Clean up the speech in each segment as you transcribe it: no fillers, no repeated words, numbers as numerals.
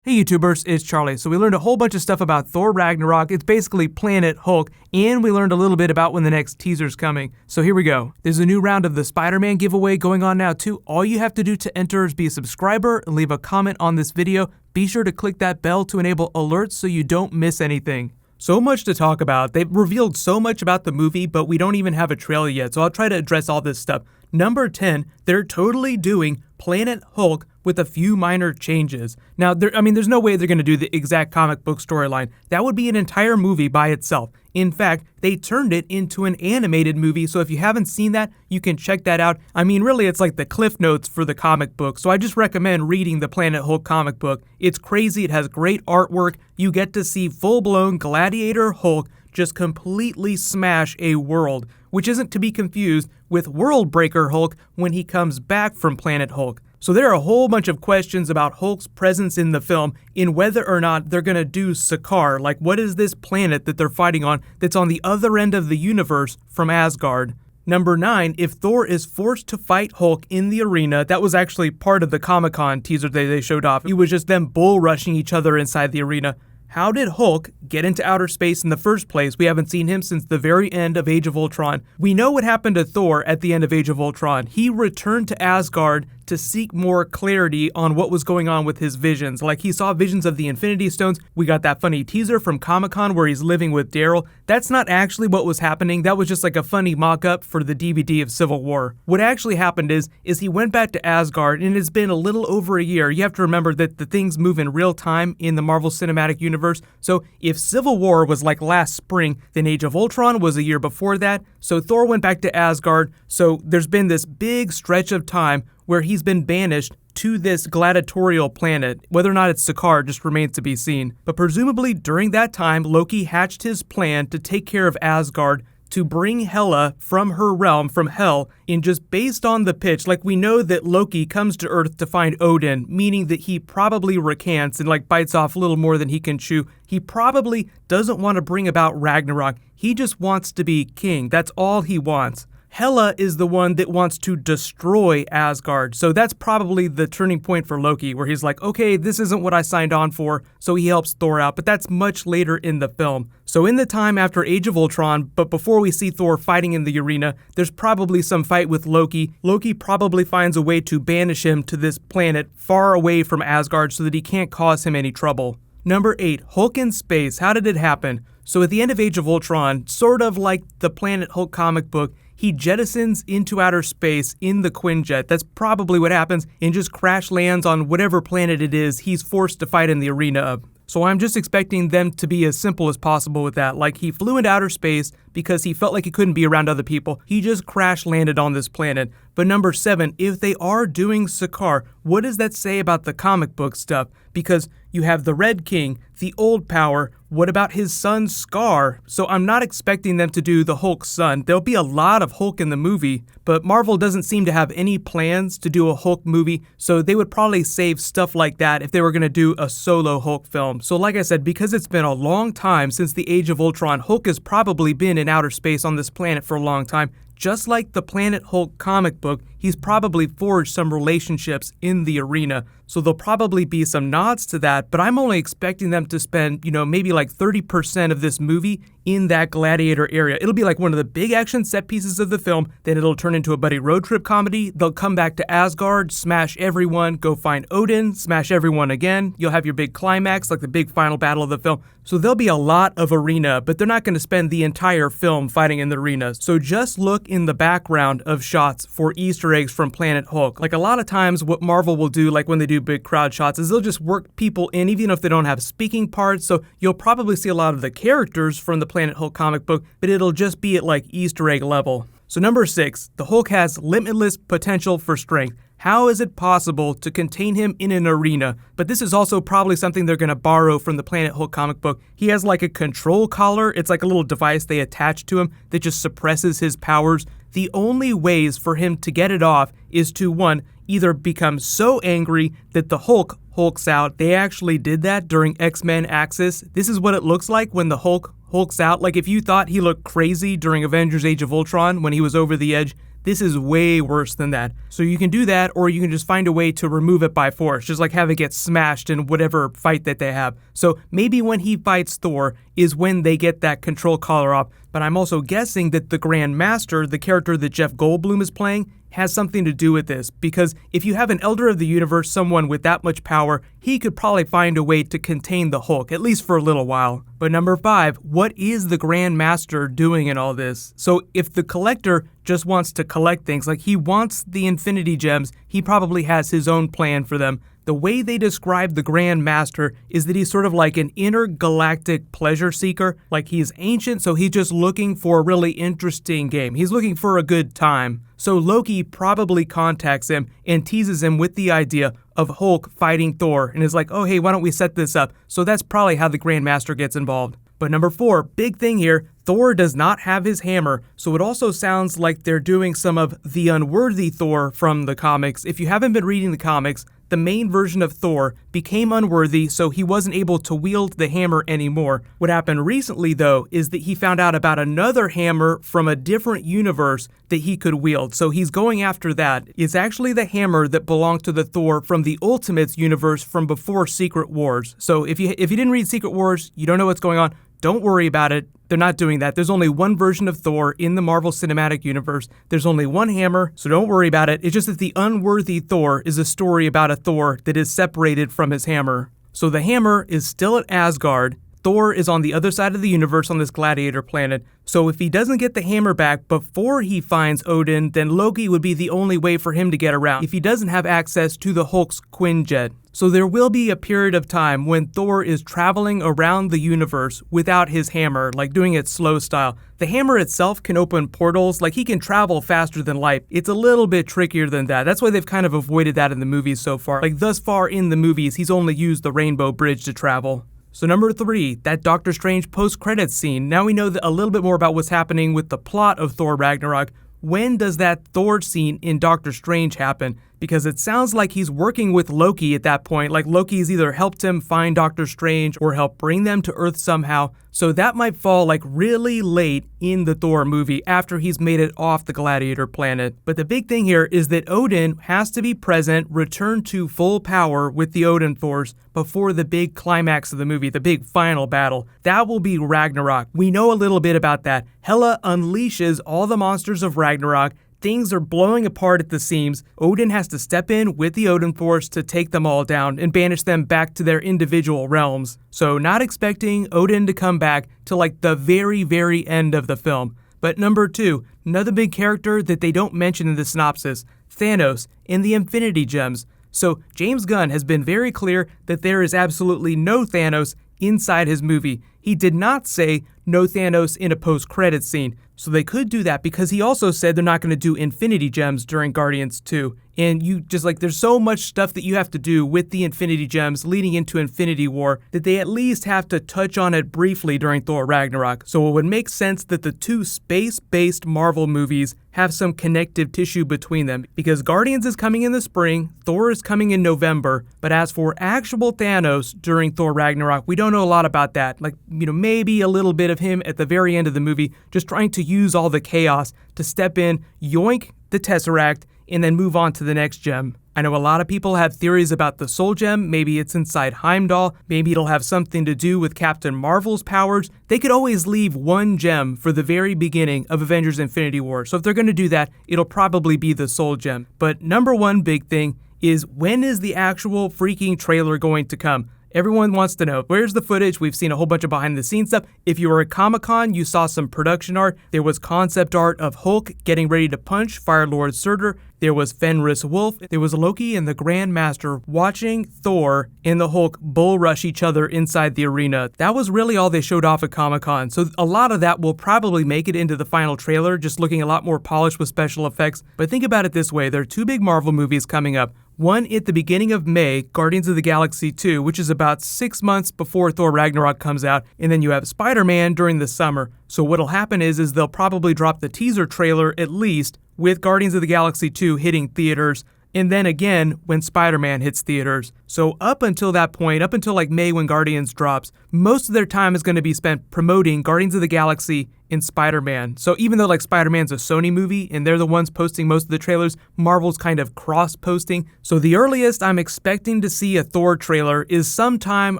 Hey YouTubers, it's Charlie. So we learned a whole bunch of stuff about Thor Ragnarok. It's basically Planet Hulk, and we learned a little bit about when the next teaser's coming. So here we go. There's a new round of the Spider-Man giveaway going on now too. All you have to do to enter is be a subscriber and leave a comment on this video. Be sure to click that bell to enable alerts so you don't miss anything. So much to talk about. They've revealed so much about the movie, but we don't even have a trailer yet, so I'll try to address all this stuff. Number 10, they're totally doing Planet Hulk with a few minor changes. Now, there's no way they're going to do the exact comic book storyline. That would be an entire movie by itself. In fact, they turned it into an animated movie, so if you haven't seen that, you can check that out. I mean, really, it's like the Cliff Notes for the comic book, so I just recommend reading the Planet Hulk comic book. It's crazy, it has great artwork, you get to see full-blown Gladiator Hulk just completely smash a world, which isn't to be confused with World Breaker Hulk when he comes back from Planet Hulk. So there are a whole bunch of questions about Hulk's presence in the film, in whether or not they're gonna do Sakaar, like what is this planet that they're fighting on that's on the other end of the universe from Asgard. Number 9, if Thor is forced to fight Hulk in the arena, that was actually part of the Comic-Con teaser that they showed off. It was just them bull rushing each other inside the arena. How did Hulk get into outer space in the first place? We haven't seen him since the very end of Age of Ultron. We know what happened to Thor at the end of Age of Ultron. He returned to Asgard to seek more clarity on what was going on with his visions. Like, he saw visions of the Infinity Stones. We got that funny teaser from Comic-Con where he's living with Daryl. That's not actually what was happening. That was just like a funny mock-up for the DVD of Civil War. What actually happened is he went back to Asgard, and it's been a little over a year. You have to remember that the things move in real time in the Marvel Cinematic Universe. So if Civil War was like last spring, then Age of Ultron was a year before that. So Thor went back to Asgard. So there's been this big stretch of time where he's been banished to this gladiatorial planet. Whether or not it's Sakaar just remains to be seen. But presumably during that time, Loki hatched his plan to take care of Asgard, to bring Hela from her realm, from Hell, and just based on the pitch, like we know that Loki comes to Earth to find Odin, meaning that he probably recants and like bites off a little more than he can chew. He probably doesn't want to bring about Ragnarok. He just wants to be king. That's all he wants. Hela is the one that wants to destroy Asgard, so that's probably the turning point for Loki, where he's like, okay, this isn't what I signed on for, so he helps Thor out, but that's much later in the film. So in the time after Age of Ultron, but before we see Thor fighting in the arena, there's probably some fight with Loki. Loki probably finds a way to banish him to this planet far away from Asgard so that he can't cause him any trouble. Number 8, Hulk in space. How did it happen? So at the end of Age of Ultron, sort of like the Planet Hulk comic book, he jettisons into outer space in the Quinjet. That's probably what happens, and just crash lands on whatever planet it is he's forced to fight in the arena of. So I'm just expecting them to be as simple as possible with that. Like, he flew into outer space because he felt like he couldn't be around other people. He just crash landed on this planet. But number 7, if they are doing Sakaar, what does that say about the comic book stuff? Because you have the Red King, the old power. What about his son Scar? So I'm not expecting them to do the Hulk's son. There'll be a lot of Hulk in the movie, but Marvel doesn't seem to have any plans to do a Hulk movie, so they would probably save stuff like that if they were going to do a solo Hulk film. So like I said, because it's been a long time since the Age of Ultron, Hulk has probably been in outer space on this planet for a long time. Just like the Planet Hulk comic book, he's probably forged some relationships in the arena. So there'll probably be some nods to that, but I'm only expecting them to spend, maybe like 30% of this movie in that gladiator area. It'll be like one of the big action set pieces of the film, then it'll turn into a buddy road trip comedy. They'll come back to Asgard, smash everyone, go find Odin, smash everyone again. You'll have your big climax, like the big final battle of the film. So there'll be a lot of arena, but they're not going to spend the entire film fighting in the arena. So just look in the background of shots for Easter eggs from Planet Hulk. Like, a lot of times what Marvel will do, like when they do big crowd shots, is they'll just work people in, even if they don't have speaking parts. So you'll probably see a lot of the characters from the Planet Hulk comic book, but it'll just be at like Easter egg level. So number 6, the Hulk has limitless potential for strength. How is it possible to contain him in an arena? But this is also probably something they're going to borrow from the Planet Hulk comic book. He has like a control collar. It's like a little device they attach to him that just suppresses his powers. The only ways for him to get it off is to, 1, either become so angry that the Hulk hulks out. They actually did that during X-Men Axis. This is what it looks like when the Hulk hulks out. Like, if you thought he looked crazy during Avengers Age of Ultron when he was over the edge, This is way worse than that. So you can do that, or you can just find a way to remove it by force, just like have it get smashed in whatever fight that they have. So maybe when he fights Thor is when they get that control collar off, but I'm also guessing that the Grandmaster, the character that Jeff Goldblum is playing, has something to do with this, because if you have an Elder of the Universe, someone with that much power, he could probably find a way to contain the Hulk, at least for a little while. But number 5, what is the Grandmaster doing in all this? So if the Collector just wants to collect things, like he wants the Infinity Gems, he probably has his own plan for them. The way they describe the Grandmaster is that he's sort of like an intergalactic pleasure seeker. Like he's ancient, so he's just looking for a really interesting game. He's looking for a good time. So Loki probably contacts him and teases him with the idea of Hulk fighting Thor and is like, oh hey, why don't we set this up? So that's probably how the Grandmaster gets involved. But number 4, big thing here, Thor does not have his hammer, so it also sounds like they're doing some of the unworthy Thor from the comics. If you haven't been reading the comics, the main version of Thor became unworthy, so he wasn't able to wield the hammer anymore. What happened recently, though, is that he found out about another hammer from a different universe that he could wield, so he's going after that. It's actually the hammer that belonged to the Thor from the Ultimates universe from before Secret Wars. So if you didn't read Secret Wars, you don't know what's going on, don't worry about it. They're not doing that. There's only one version of Thor in the Marvel Cinematic Universe. There's only one hammer, so don't worry about it. It's just that the unworthy Thor is a story about a Thor that is separated from his hammer. So the hammer is still at Asgard. Thor is on the other side of the universe on this gladiator planet. So if he doesn't get the hammer back before he finds Odin, then Loki would be the only way for him to get around if he doesn't have access to the Hulk's Quinjet. So there will be a period of time when Thor is traveling around the universe without his hammer, like doing it slow style. The hammer itself can open portals, like he can travel faster than light. It's a little bit trickier than that. That's why they've kind of avoided that in the movies so far. Like thus far in the movies, he's only used the Rainbow Bridge to travel. So number 3, that Doctor Strange post-credits scene. Now we know a little bit more about what's happening with the plot of Thor Ragnarok. When does that Thor scene in Doctor Strange happen? Because it sounds like he's working with Loki at that point, like Loki's either helped him find Doctor Strange or helped bring them to Earth somehow. So that might fall like really late in the Thor movie after he's made it off the gladiator planet. But the big thing here is that Odin has to be present, return to full power with the Odin Force before the big climax of the movie, the big final battle. That will be Ragnarok. We know a little bit about that. Hela unleashes all the monsters of Ragnarok. Things are blowing apart at the seams. Odin has to step in with the Odin Force to take them all down and banish them back to their individual realms. So not expecting Odin to come back till like the very, very end of the film. But number 2, another big character that they don't mention in the synopsis, Thanos in the Infinity Gems. So James Gunn has been very clear that there is absolutely no Thanos inside his movie. He did not say no Thanos in a post-credits scene. So they could do that because he also said they're not going to do Infinity Gems during Guardians 2. And you just like, there's so much stuff that you have to do with the Infinity Gems leading into Infinity War that they at least have to touch on it briefly during Thor Ragnarok. So it would make sense that the 2 space-based Marvel movies have some connective tissue between them, because Guardians is coming in the spring, Thor is coming in November, but as for actual Thanos during Thor Ragnarok, we don't know a lot about that. Like, maybe a little bit of him at the very end of the movie, just trying to use all the chaos to step in, yoink the Tesseract, and then move on to the next gem. I know a lot of people have theories about the Soul Gem. Maybe it's inside Heimdall. Maybe it'll have something to do with Captain Marvel's powers. They could always leave one gem for the very beginning of Avengers Infinity War. So if they're going to do that, it'll probably be the Soul Gem. But number 1 big thing is, when is the actual freaking trailer going to come? Everyone wants to know, where's the footage? We've seen a whole bunch of behind the scenes stuff. If you were at Comic-Con, you saw some production art. There was concept art of Hulk getting ready to punch Fire-Lord Surtur. There was Fenris Wolf. There was Loki and the Grandmaster watching Thor and the Hulk bull rush each other inside the arena. That was really all they showed off at Comic-Con. So a lot of that will probably make it into the final trailer, just looking a lot more polished with special effects. But think about it this way. There are 2 big Marvel movies coming up. One at the beginning of May, Guardians of the Galaxy 2, which is about 6 months before Thor Ragnarok comes out, and then you have Spider-Man during the summer. So what'll happen is they'll probably drop the teaser trailer at least with Guardians of the Galaxy 2 hitting theaters, and then again when Spider-Man hits theaters. So up until that point, up until like May when Guardians drops, most of their time is going to be spent promoting Guardians of the Galaxy and Spider-Man. So even though like Spider-Man's a Sony movie and they're the ones posting most of the trailers, Marvel's kind of cross-posting. So the earliest I'm expecting to see a Thor trailer is sometime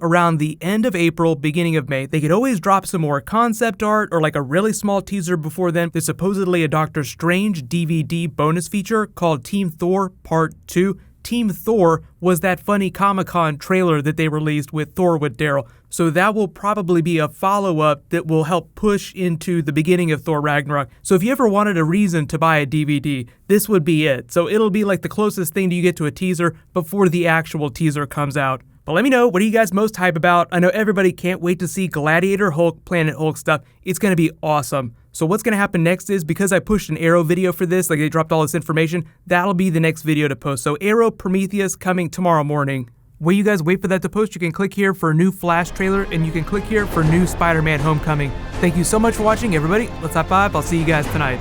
around the end of April, beginning of May. They could always drop some more concept art or like a really small teaser before then. There's supposedly a Doctor Strange DVD bonus feature called Team Thor Part 2. Team Thor was that funny Comic-Con trailer that they released with Thor with Daryl. So that will probably be a follow-up that will help push into the beginning of Thor Ragnarok. So if you ever wanted a reason to buy a DVD, this would be it. So it'll be like the closest thing you get to a teaser before the actual teaser comes out. But let me know, what are you guys most hype about? I know everybody can't wait to see Gladiator Hulk, Planet Hulk stuff. It's going to be awesome. So what's going to happen next is, because I pushed an Arrow video for this, like they dropped all this information, that'll be the next video to post. So Arrow Prometheus coming tomorrow morning. While you guys wait for that to post, you can click here for a new Flash trailer, and you can click here for new Spider-Man Homecoming. Thank you so much for watching, everybody. Let's high five. I'll see you guys tonight.